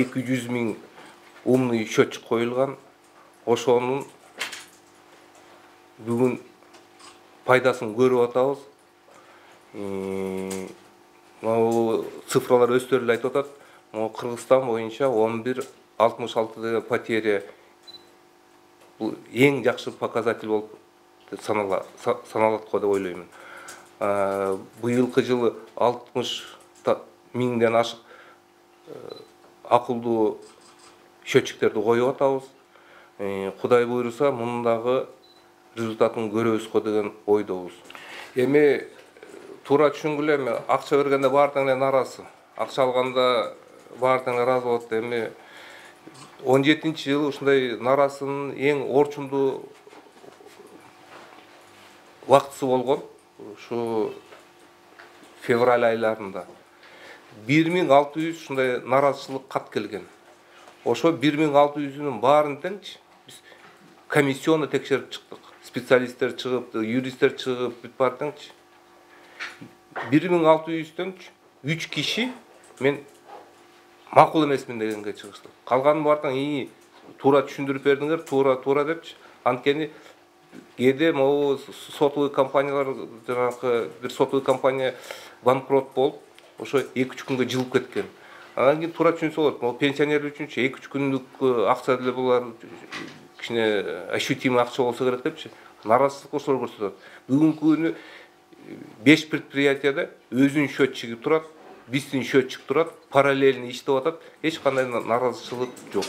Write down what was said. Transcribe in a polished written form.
200 000 умный счетчик коюлган. Ошонун бүгүн пайдасын көрүп атабыз. Могу цифралар өстөрүлө айтып атат. Могу Кыргызстан боюнча 11,66 деген потеря бул эң жакшы показатель болуп саналат го деп ойлоймун. Быйылкы жылы 60 000ден ашык акылдуу счетчиктерди коюп атабыз. Кудай буйруса, мундагы результатын көрөбүз го деген ойдобуз. Эми туура түшүнгүлө, эми акча бергенде баардыгына нааразы. Акча алганда баардыгына ыраазы болот. Эми 17-жылы ушундай нааразынын эң орчундуу убактысы болгон. Ушу февраль айларында 1600 ушундай нааразычылык кат келген. Ошо 1600-нүн баарын теңчи биз комиссионну текшерип чыктык. Специалисттер чыгып, юристтер чыгып, бүт бар теңчи. 1600-төн 3 киши мен макул эмесмин дегенге чыгышты. Калганын баардыгын туура түшүндүрүп бердиңер, туура депчи. Анткени кээде могу сотовый компаниялар, жанагы бир сотовый компания банкрот болуп, ошо 2-3 күнгө жылып кеткен. Анан кийин туура түшүнсө болот. Могу пенсионер үчүнчү 2-3 күндүк акча деле булар кичине ощутимый акча болсо керек депчи. Нааразычылык ошолор көрсөтөт. Бүгүнкү күнү 5 предприятияда өзүнүн счетчиги турат, биздин счетчик турат, параллельно иштеп атат. Эч кандай нааразычылык жок.